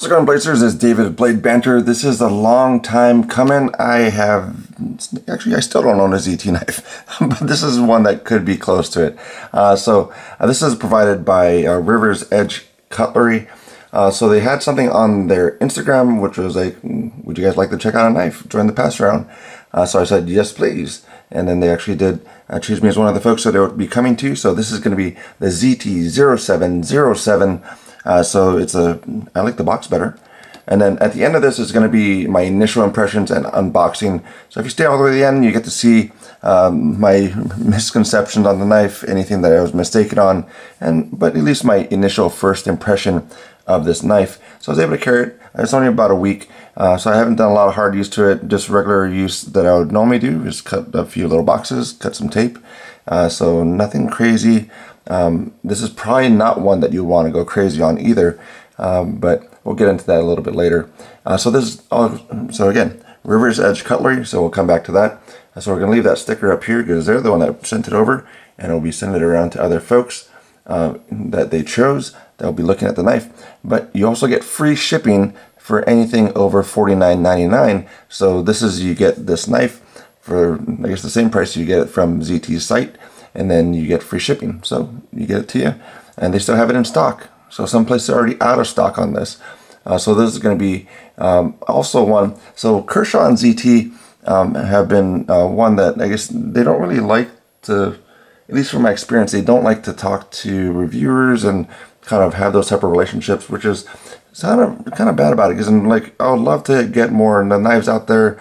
What's going on, Blazers? It's David at Blade Banter. This is a long time coming. I still don't own a ZT knife, but this is one that could be close to it. This is provided by River's Edge Cutlery. So they had something on their Instagram, which was like, would you guys like to check out a knife? Join the pass around. So I said, yes, please. And then they actually did choose me as one of the folks that they would be coming to. So this is going to be the ZT0707. So I like the box better. And then at the end of this is going to be my initial impressions and unboxing. So if you stay all the way to the end, you get to see my misconceptions on the knife, anything that I was mistaken on, but at least my initial first impression of this knife. So I was able to carry it. It's only about a week, so I haven't done a lot of hard use to it, just regular use that I would normally do, just cut a few little boxes, cut some tape. So nothing crazy. This is probably not one that you want to go crazy on either, but we'll get into that a little bit later. So again, River's Edge Cutlery, so we'll come back to that. So we're going to leave that sticker up here because they're the one that sent it over, and we'll be sending it around to other folks that they chose that will be looking at the knife. But you also get free shipping for anything over $49.99. So you get this knife for, I guess, the same price you get it from ZT's site, and then you get free shipping. So you get it to you, and they still have it in stock. So some places are already out of stock on this. So this is going to be also one. So Kershaw and ZT have been one that I guess they don't really like to, at least from my experience, they don't like to talk to reviewers and kind of have those type of relationships, which is kind of bad about it, because I'm like, I would love to get more of the knives out there,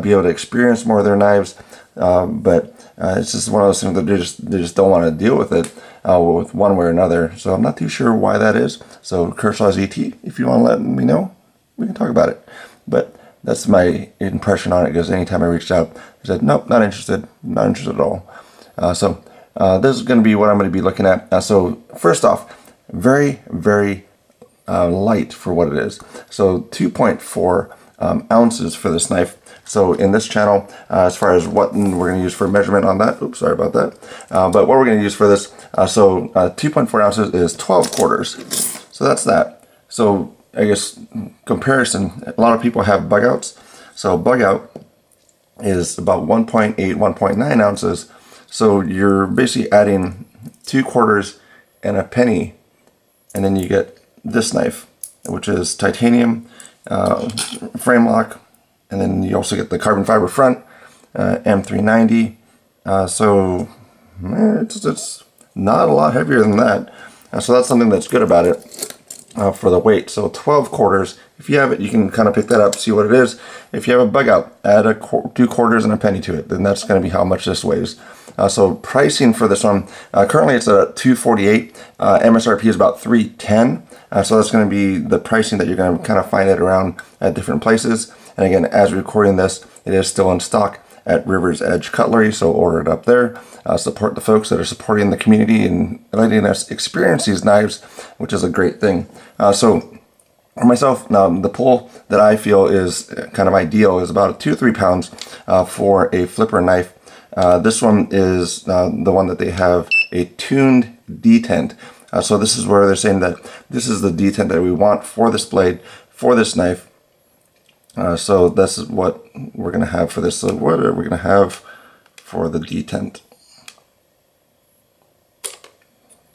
be able to experience more of their knives, but it's just one of those things that they just don't want to deal with it with one way or another. So I'm not too sure why that is. So Kershaw ZT, if you want to let me know, we can talk about it. But that's my impression on it, because anytime I reached out, they said, nope, not interested at all. This is going to be what I'm going to be looking at. So first off, very, very light for what it is. So 2.4 ounces for this knife. So in this channel, as far as what we're going to use for measurement on that, oops, sorry about that. But what we're going to use for this, 2.4 ounces is 12 quarters. So that's that. So I guess comparison, a lot of people have bug outs. So bug out is about 1.8, 1.9 ounces. So you're basically adding 2 quarters and a penny, and then you get this knife, which is titanium frame lock, and then you also get the carbon fiber front, M390. So it's not a lot heavier than that. So that's something that's good about it for the weight. So 12 quarters. If you have it, you can kind of pick that up, see what it is. If you have a bug out, add 2 quarters and a penny to it. Then that's going to be how much this weighs. So pricing for this one, currently it's at $248. MSRP is about $310. So that's going to be the pricing that you're going to kind of find it around at different places. And again, as recording this, it is still in stock at River's Edge Cutlery, so order it up there. Support the folks that are supporting the community and letting us experience these knives, which is a great thing. So for myself, the pull that I feel is kind of ideal is about 2 to 3 pounds for a flipper knife. This one is the one that they have a tuned detent. So this is where they're saying that this is the detent that we want for this blade, for this knife. So this is what we're going to have for this. So what are we going to have for the detent?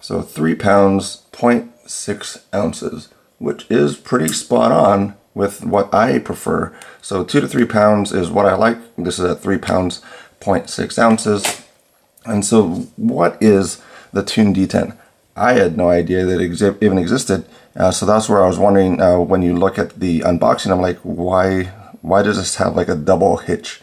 So 3 pounds, 0.6 ounces, which is pretty spot on with what I prefer. So 2 to 3 pounds is what I like. This is at 3 pounds, 0.6 ounces. And so what is the tuned detent? I had no idea that it even existed. So that's where I was wondering, when you look at the unboxing, I'm like, why does this have like a double hitch,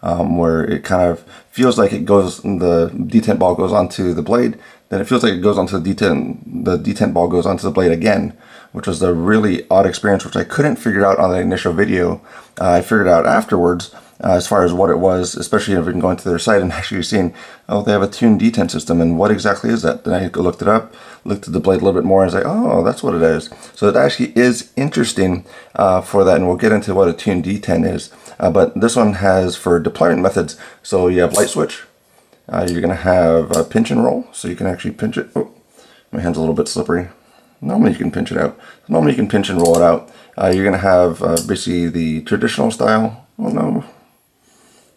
where it kind of feels like the detent ball goes onto the blade, then it feels like it goes onto the detent ball goes onto the blade again, which was a really odd experience, which I couldn't figure out on the initial video. I figured out afterwards, as far as what it was, especially if you're going to their site and actually seeing, oh, they have a tuned detent system, and what exactly is that? Then I looked it up, looked at the blade a little bit more, and I was like, oh, that's what it is. So it actually is interesting for that, and we'll get into what a tuned detent is. But this one has for deployment methods, so you have light switch, you're going to have a pinch and roll, so you can actually pinch it. Oh, my hand's a little bit slippery. normally you can pinch it out. Normally you can pinch and roll it out. You're going to have basically the traditional style. Well,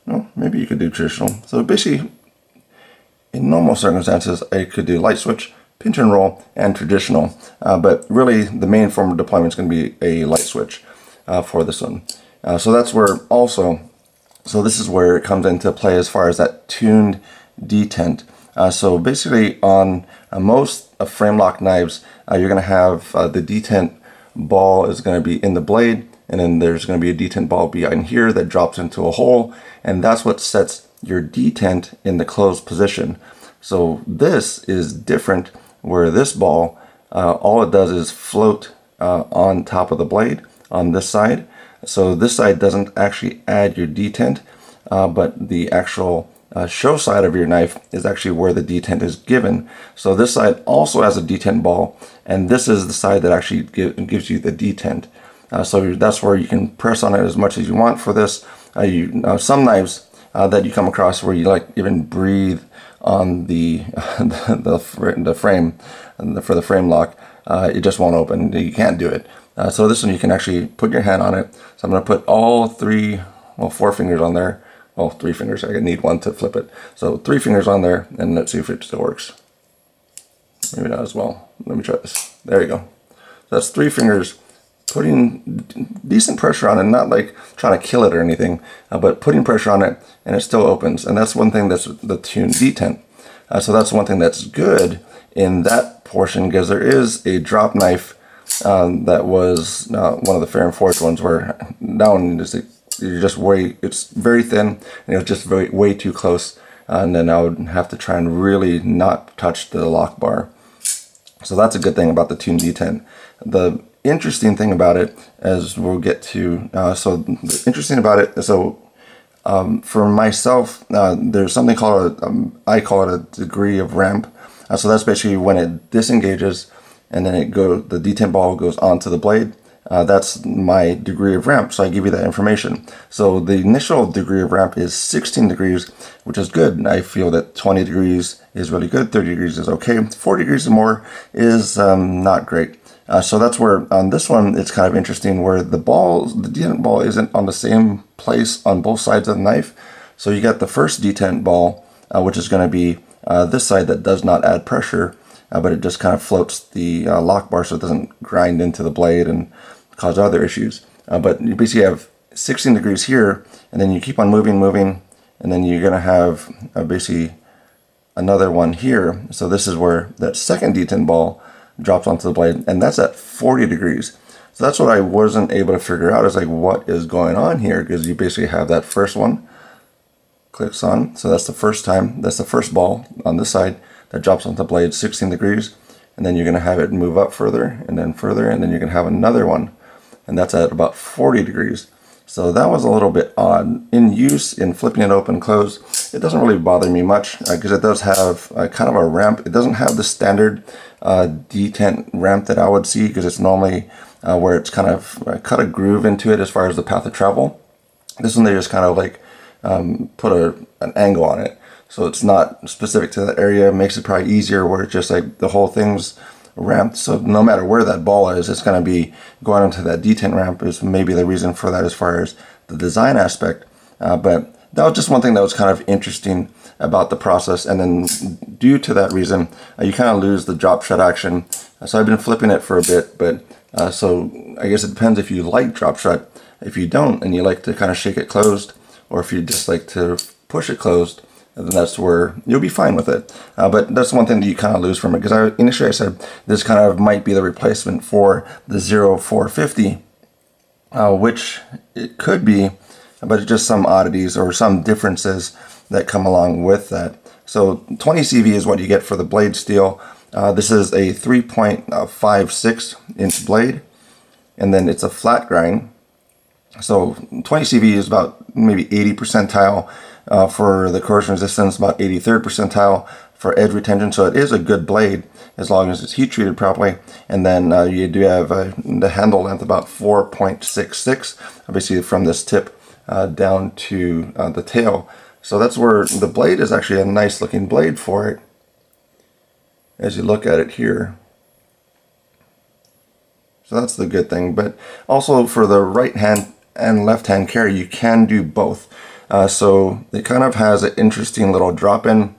no, maybe you could do traditional. So basically, in normal circumstances, I could do light switch, pinch and roll, and traditional. But really, the main form of deployment is going to be a light switch for this one. So that's where also, so this is where it comes into play as far as that tuned detent. So basically on most frame lock knives, you're going to have the detent ball is going to be in the blade, and then there's going to be a detent ball behind here that drops into a hole, and that's what sets your detent in the closed position. So this is different, where this ball, all it does is float on top of the blade on this side. So this side doesn't actually add your detent, but the actual show side of your knife is actually where the detent is given. So this side also has a detent ball, and this is the side that actually gives you the detent. So that's where you can press on it as much as you want for this. Some knives that you come across where you like even breathe on the frame for the frame lock, it just won't open. You can't do it. So this one you can actually put your hand on it. So I'm going to put all four fingers on there. Well, 3 fingers. I need one to flip it. So 3 fingers on there, and let's see if it still works. Maybe not as well. Let me try this. There you go. So that's 3 fingers, putting decent pressure on it, not like trying to kill it or anything, but putting pressure on it, and it still opens. And that's one thing that's the tuned detent. So that's one thing that's good in that portion, because there is a drop knife that was one of the fair and forged ones, where that one is it's very thin, and it was just way too close, and then I would have to try and really not touch the lock bar. So that's a good thing about the tuned detent. The interesting thing about it, as we'll get to, for myself, there's something called I call it a degree of ramp. So that's basically when it disengages, and then the detent ball goes onto the blade. That's my degree of ramp, so I give you that information. So the initial degree of ramp is 16 degrees, which is good. I feel that 20 degrees is really good, 30 degrees is okay, 40 degrees or more is not great. So that's where on this one it's kind of interesting, where the detent ball isn't on the same place on both sides of the knife. So you got the first detent ball, which is going to be this side that does not add pressure, but it just kind of floats the lock bar so it doesn't grind into the blade and cause other issues. But you basically have 16 degrees here, and then you keep on moving, and then you're going to have basically another one here. So this is where that second detent ball drops onto the blade, and that's at 40 degrees. So that's what I wasn't able to figure out, is like, what is going on here? Because you basically have that first one clicks on, so that's the first time, that's the first ball on this side that drops onto the blade, 16 degrees, and then you're going to have it move up further, and then you're going to have another one, and that's at about 40 degrees. So that was a little bit odd. In use, in flipping it open, close, it doesn't really bother me much, because it does have kind of a ramp. It doesn't have the standard detent ramp that I would see, because it's normally where it's kind of cut a groove into it as far as the path of travel. This one, they just kind of like put an angle on it. So it's not specific to that area. It makes it probably easier, where it's just like the whole thing's ramped. So no matter where that ball is, it's going to be going into that detent ramp, is maybe the reason for that as far as the design aspect. But that was just one thing that was kind of interesting about the process. And then due to that reason, you kind of lose the drop shot action. So I've been flipping it for a bit, but so I guess it depends if you like drop shot. If you don't, and you like to kind of shake it closed, or if you just like to push it closed, then that's where you'll be fine with it. But that's one thing that you kind of lose from it, because initially I said this kind of might be the replacement for the 0450, which it could be, but it's just some oddities or some differences that come along with that. So 20 CV is what you get for the blade steel. This is a 3.56 inch blade, and then it's a flat grind. So 20 CV is about maybe 80 percentile for the corrosion resistance, about 83rd percentile for edge retention. So it is a good blade as long as it's heat treated properly. And then you do have the handle length about 4.66, basically from this tip down to the tail. So that's where the blade is actually a nice looking blade for it, as you look at it here. So that's the good thing. But also for the right hand and left hand carry, you can do both. So it kind of has an interesting little drop in.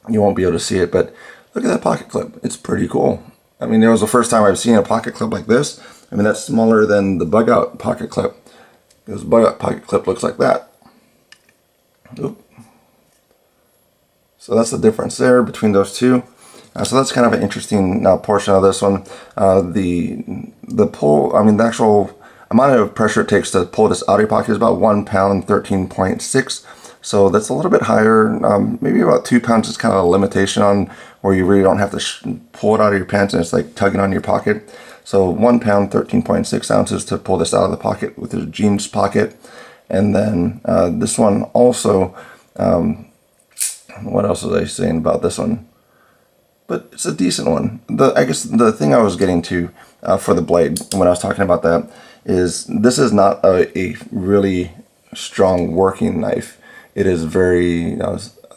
You won't be able to see it, but look at that pocket clip. It's pretty cool. I mean, it was the first time I've seen a pocket clip like this. I mean, that's smaller than the bug out pocket clip. This bug out pocket clip looks like that. Oop. So that's the difference there between those two. So that's kind of an interesting portion of this one. The pull, I mean, the actual amount of pressure it takes to pull this out of your pocket is about 1 pound, 13.6. So that's a little bit higher. Maybe about 2 pounds is kind of a limitation on where you really don't have to pull it out of your pants and it's like tugging on your pocket. So 1 pound, 13.6 ounces to pull this out of the pocket with your jeans pocket. And then this one also, what else was I saying about this one? But it's a decent one. I guess the thing I was getting to for the blade when I was talking about that is this is not a really strong working knife. It is very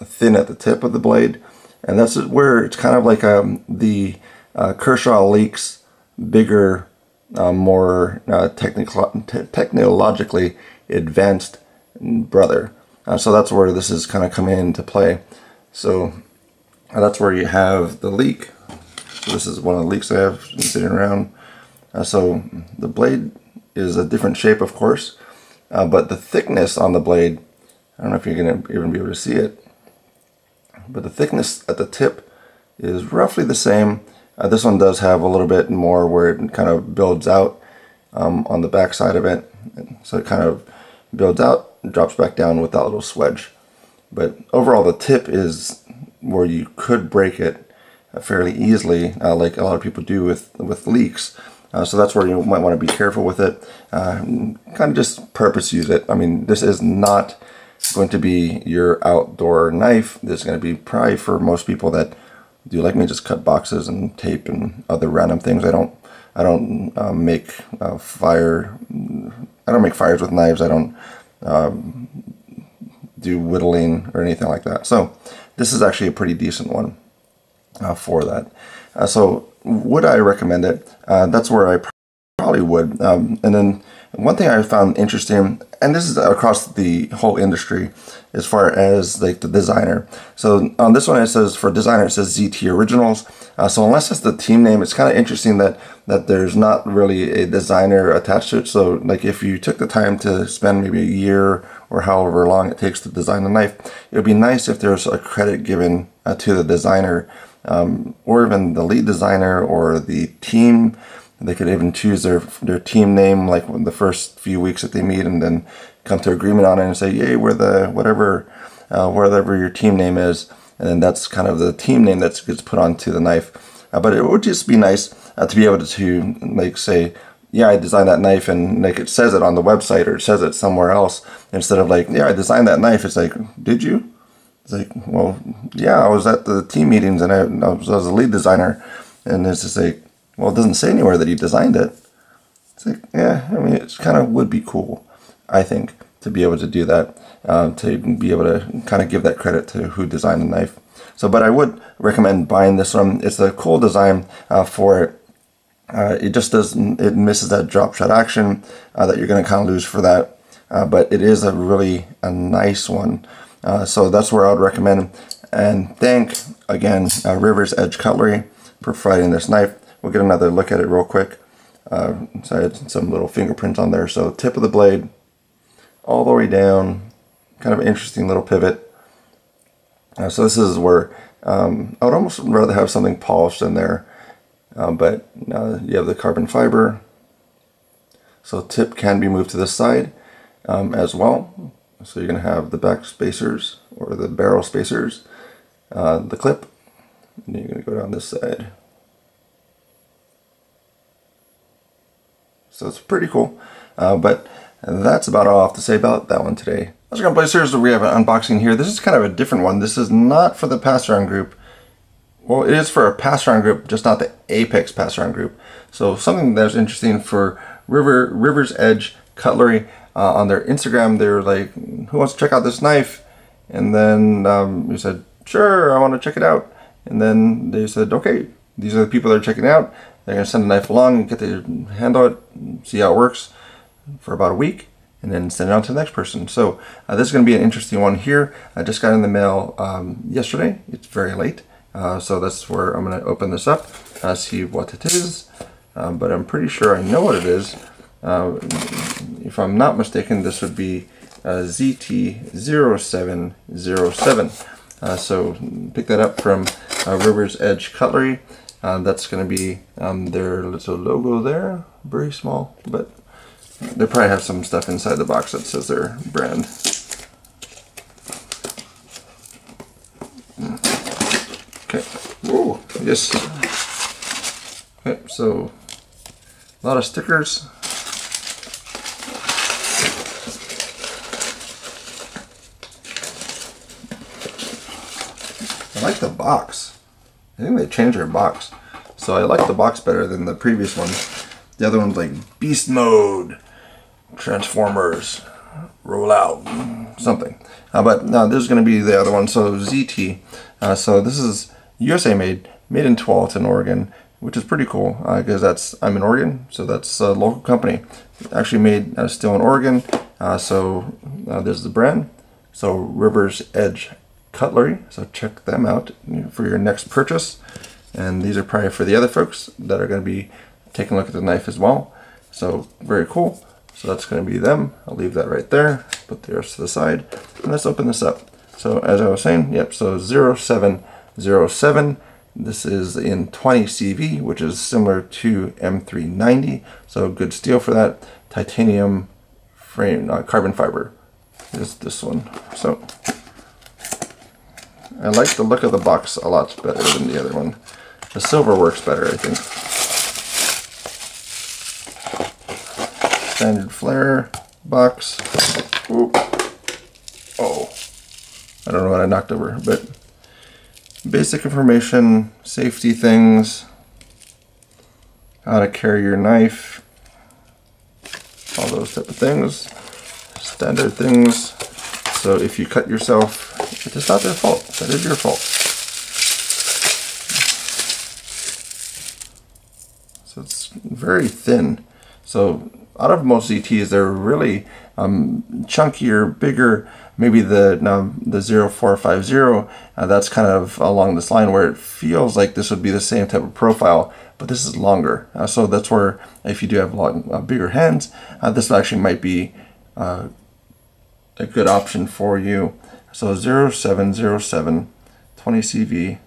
thin at the tip of the blade, and that's where it's kind of like the Kershaw Leaks bigger, more technologically advanced brother. So that's where this is kind of coming into play. So that's where you have the leak. So this is one of the leaks I have sitting around. So the blade is a different shape, of course, but the thickness on the blade, I don't know if you're going to even be able to see it, but the thickness at the tip is roughly the same. This one does have a little bit more where it kind of builds out on the back side of it. So it kind of builds out, drops back down with that little swedge. But overall, the tip is where you could break it fairly easily, like a lot of people do with leaks. So that's where you might want to be careful with it. Kind of just purpose use it. I mean, this is not going to be your outdoor knife. This is going to be probably for most people that do like me, just cut boxes and tape and other random things. I don't make fire. I don't make fires with knives. I don't do whittling or anything like that. So this is actually a pretty decent one for that. So would I recommend it? That's where I probably would. And then one thing I found interesting, and this is across the whole industry as far as like the designer. So on this one it says, for designer, it says ZT Originals. So unless it's the team name, it's kind of interesting that there's not really a designer attached to it. So like if you took the time to spend maybe a year or however long it takes to design a knife, it would be nice if there's a credit given to the designer, or even the lead designer or the team. They could even choose their team name like the first few weeks that they meet, and then come to agreement on it and say, yay, we're the whatever your team name is, and then that's kind of the team name that gets put onto the knife. But it would just be nice to be able to like say, yeah, I designed that knife, and like it says it on the website or it says it somewhere else, instead of like, yeah, I designed that knife. It's like, did you? It's like, well, yeah, I was at the team meetings and I was a lead designer, and it's just like, well, it doesn't say anywhere that you designed it. It's like, yeah, I mean, it kind of would be cool, I think, to be able to do that, to be able to kind of give that credit to who designed the knife. So, but I would recommend buying this one. It's a cool design for it. It just doesn't, it misses that drop shot action that you're going to kind of lose for that. But it is a nice one. So that's where I would recommend. And thank, again, River's Edge Cutlery for providing this knife. We'll get another look at it real quick. So I had some little fingerprints on there. So tip of the blade all the way down, kind of an interesting little pivot. So this is where I would almost rather have something polished in there, but you have the carbon fiber. So tip can be moved to the side as well. So you're going to have the back spacers or the barrel spacers, the clip, and you're going to go down this side. So it's pretty cool, but that's about all I have to say about that one today. Let's go play series. We have an unboxing here. This is kind of a different one. This is not for the pass-around group. Well, it is for a pass-around group, just not the Apex pass-around group. So something that's interesting for River's Edge Cutlery. On their Instagram, they were like, who wants to check out this knife? And then we said, sure, I want to check it out. And then they said, okay, these are the people that are checking it out. they're going to send the knife along and get to handle it, see how it works for about a week, and then send it on to the next person. So this is going to be an interesting one here. I just got in the mail yesterday. It's very late, so that's where I'm going to open this up, see what it is. But I'm pretty sure I know what it is. If I'm not mistaken, this would be ZT0707. So pick that up from River's Edge Cutlery. That's going to be their little logo there, very small, but they probably have some stuff inside the box that says their brand. Okay, whoa, yes. Okay, so a lot of stickers. I like the box. I think they changed their box. So I like the box better than the previous one. The other one's like Beast Mode, Transformers, Roll Out, something. But no, this is going to be the other one. So ZT. So this is USA made in Tualatin, Oregon, which is pretty cool because I'm in Oregon, so that's a local company. Actually made still in Oregon. So this is the brand. So River's Edge Cutlery, so check them out for your next purchase. And these are probably for the other folks that are going to be taking a look at the knife as well. So very cool. So that's going to be them. I'll leave that right there, put the rest to the side, and let's open this up. So as I was saying, yep, so 0707, this is in 20 CV, which is similar to M390, so good steel for that. Titanium frame, carbon fiber is this one. So I like the look of the box a lot better than the other one. The silver works better, I think. Standard flare box. Ooh. Oh, I don't know what I knocked over, but basic information, safety things, how to carry your knife, all those type of things, standard things. So if you cut yourself, it is not their fault. That is your fault. So it's very thin. So out of most ZTs, they're really chunkier, bigger. Maybe the 0450, that's kind of along this line where it feels like this would be the same type of profile, but this is longer. So that's where if you do have bigger hands, this actually might be a good option for you. So 0707, 20 CV,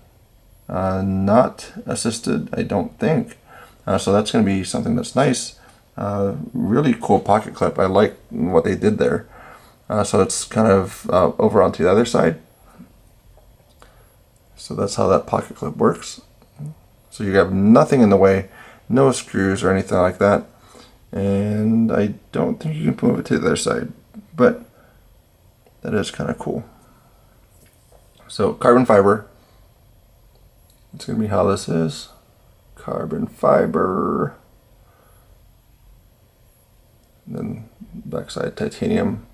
not assisted, I don't think. So that's going to be something that's nice. Really cool pocket clip. I like what they did there. So it's kind of over onto the other side. So that's how that pocket clip works. So you have nothing in the way, no screws or anything like that. And I don't think you can move it to the other side, but that is kind of cool. So carbon fiber, it's going to be how this is. Carbon fiber. And then backside titanium.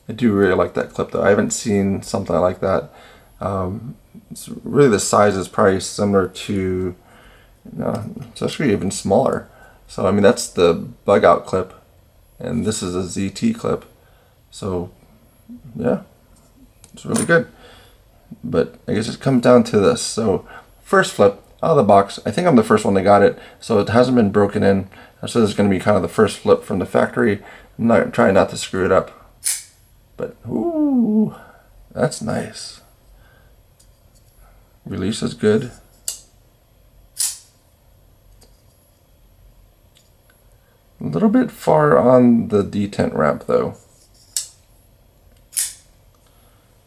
I do really like that clip though. I haven't seen something like that. It's really, the size is probably similar to, it's actually even smaller. So I mean, that's the bug out clip, and this is a ZT clip. So yeah, it's really good. But I guess it comes down to this. So first flip out of the box, I think I'm the first one that got it, so it hasn't been broken in. So this is going to be kind of the first flip from the factory. I'm not trying not to screw it up, but ooh, that's nice. Release is good. A little bit far on the detent ramp though.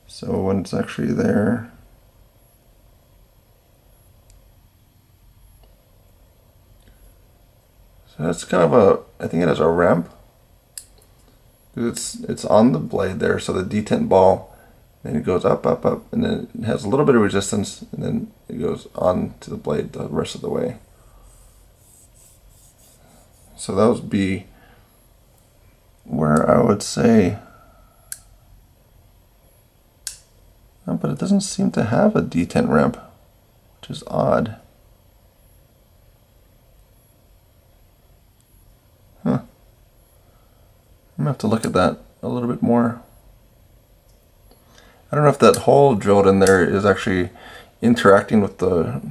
So when it's actually there, so that's kind of a, I think it has a ramp. It's on the blade there, so the detent ball, then it goes up, up, up, and then it has a little bit of resistance, and then it goes on to the blade the rest of the way. So that would be where I would say, but it doesn't seem to have a detent ramp. which is odd. Huh. I'm gonna have to look at that a little bit more. I don't know if that hole drilled in there is actually interacting with the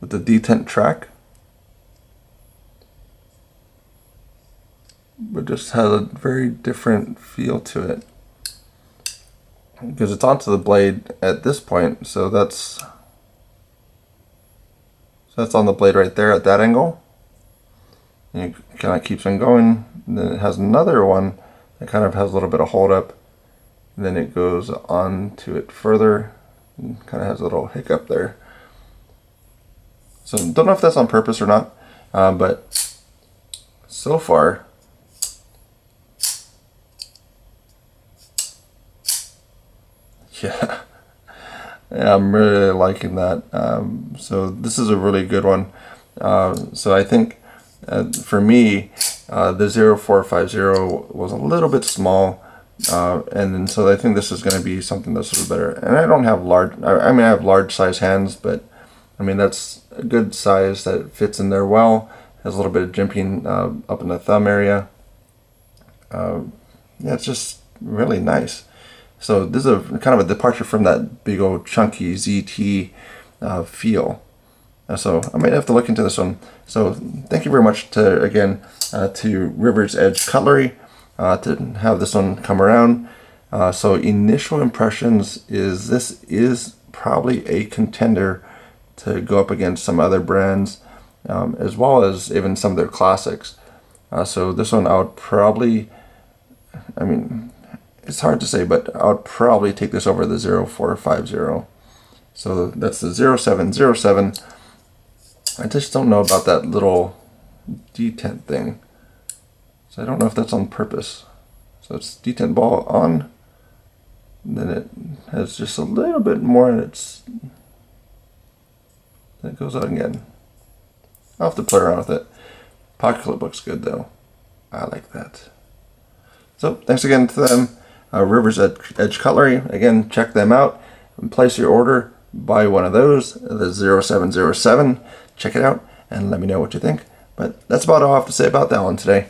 detent track, but just has a very different feel to it because it's onto the blade at this point. So that's on the blade right there at that angle. And it kind of keeps on going. And then it has another one that kind of has a little bit of hold up. And then it goes on to it further and kind of has a little hiccup there. So don't know if that's on purpose or not, but so far, yeah, I'm really liking that. So this is a really good one. So I think for me, the 0450 was a little bit small. And then, so I think this is going to be something that's a little better. And I don't have large, I mean I have large size hands, but I mean that's a good size that fits in there well. Has a little bit of jimping up in the thumb area. Yeah, it's just really nice. So this is a kind of a departure from that big old chunky ZT feel. So I might have to look into this one. So thank you very much to, again, to River's Edge Cutlery to have this one come around. So initial impressions is this is probably a contender to go up against some other brands, as well as even some of their classics. So this one I would probably, I mean, it's hard to say, but I would probably take this over the 0450. So that's the 0707. I just don't know about that little detent thing. So I don't know if that's on purpose. So it's detent ball on, and then it has just a little bit more, and then it goes out again. I'll have to play around with it. Pocket clip looks good though. I like that. So thanks again to them, River's Edge Cutlery. Again, check them out and place your order. Buy one of those, the 0707. Check it out and let me know what you think. But that's about all I have to say about that one today.